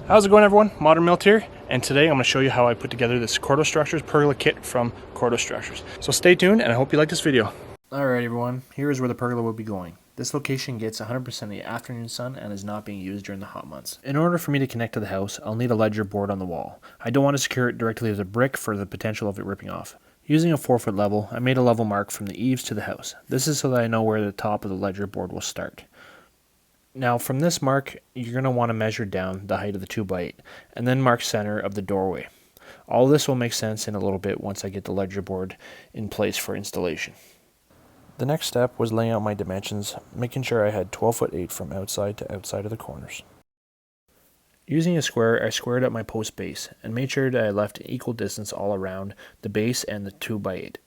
How's it going, everyone? Modern Milt here, and today I'm going to show you how I put together this KORTO Structures pergola kit from KORTO Structures. So stay tuned, and I hope you like this video. Alright everyone, here is where the pergola will be going. This location gets 100% of the afternoon sun and is not being used during the hot months. In order for me to connect to the house, I'll need a ledger board on the wall. I don't want to secure it directly to the brick for the potential of it ripping off. Using a 4-foot level, I made a level mark from the eaves to the house. This is so that I know where the top of the ledger board will start. Now from this mark, you're going to want to measure down the height of the 2x8 and then mark center of the doorway. All of this will make sense in a little bit once I get the ledger board in place for installation. The next step was laying out my dimensions, making sure I had 12'8" from outside to outside of the corners. Using a square, I squared up my post base and made sure that I left equal distance all around the base and the 2x8.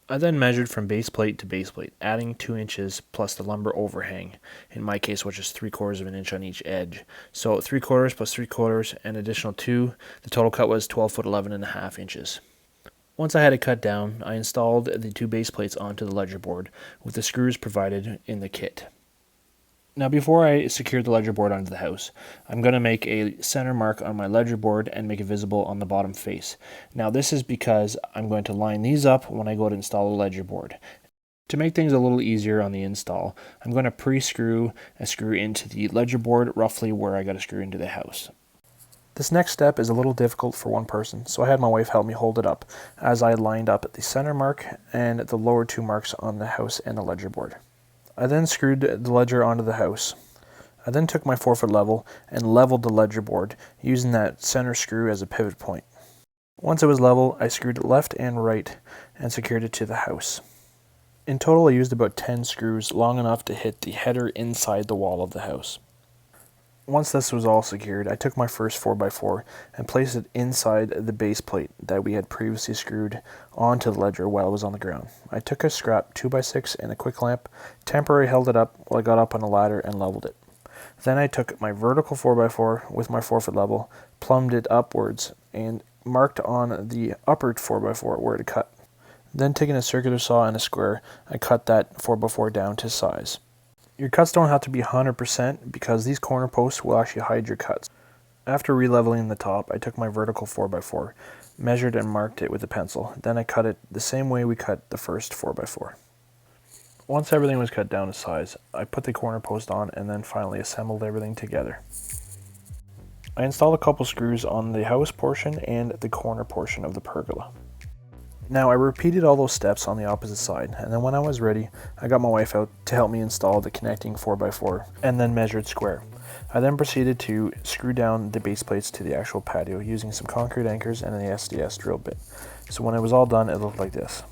I then measured from base plate to base plate, adding 2 inches plus the lumber overhang, in my case which is 3/4 of an inch on each edge. So 3/4 plus 3/4 and additional 2, the total cut was 12 foot 11.5 inches. Once I had it cut down, I installed the 2 base plates onto the ledger board with the screws provided in the kit. Now before I secure the ledger board onto the house, I'm going to make a center mark on my ledger board and make it visible on the bottom face. Now this is because I'm going to line these up when I go to install the ledger board. To make things a little easier on the install, I'm going to pre-screw a screw into the ledger board roughly where I got to screw into the house. This next step is a little difficult for one person, so I had my wife help me hold it up as I lined up the center mark and the lower 2 marks on the house and the ledger board. I then screwed the ledger onto the house. I then took my 4-foot level and leveled the ledger board using that center screw as a pivot point. Once it was level, I screwed it left and right and secured it to the house. In total, I used about 10 screws, long enough to hit the header inside the wall of the house. Once this was all secured, I took my first 4x4 and placed it inside the base plate that we had previously screwed onto the ledger while it was on the ground. I took a scrap 2x6 and a quick lamp, temporarily held it up while I got up on a ladder and leveled it. Then I took my vertical 4x4 with my 4-foot level, plumbed it upwards, and marked on the upper 4x4 where to cut. Then taking a circular saw and a square, I cut that 4x4 down to size. Your cuts don't have to be 100% because these corner posts will actually hide your cuts. After re-leveling the top, I took my vertical 4x4, measured and marked it with a pencil. Then I cut it the same way we cut the first 4x4. Once everything was cut down to size, I put the corner post on and then finally assembled everything together. I installed a couple screws on the house portion and the corner portion of the pergola. Now I repeated all those steps on the opposite side, and then when I was ready, I got my wife out to help me install the connecting 4x4 and then measured square. I then proceeded to screw down the base plates to the actual patio using some concrete anchors and an SDS drill bit. So when it was all done, it looked like this.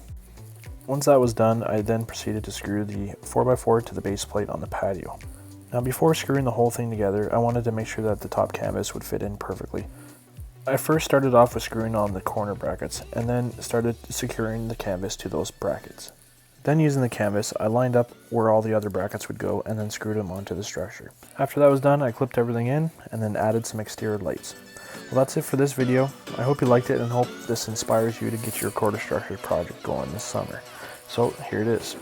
Once that was done, I then proceeded to screw the 4x4 to the base plate on the patio. Now before screwing the whole thing together, I wanted to make sure that the top canvas would fit in perfectly. I first started off with screwing on the corner brackets and then started securing the canvas to those brackets. Then using the canvas, I lined up where all the other brackets would go and then screwed them onto the structure. After that was done, I clipped everything in and then added some exterior lights. Well, that's it for this video. I hope you liked it and hope this inspires you to get your KORTO Structures project going this summer. So here it is.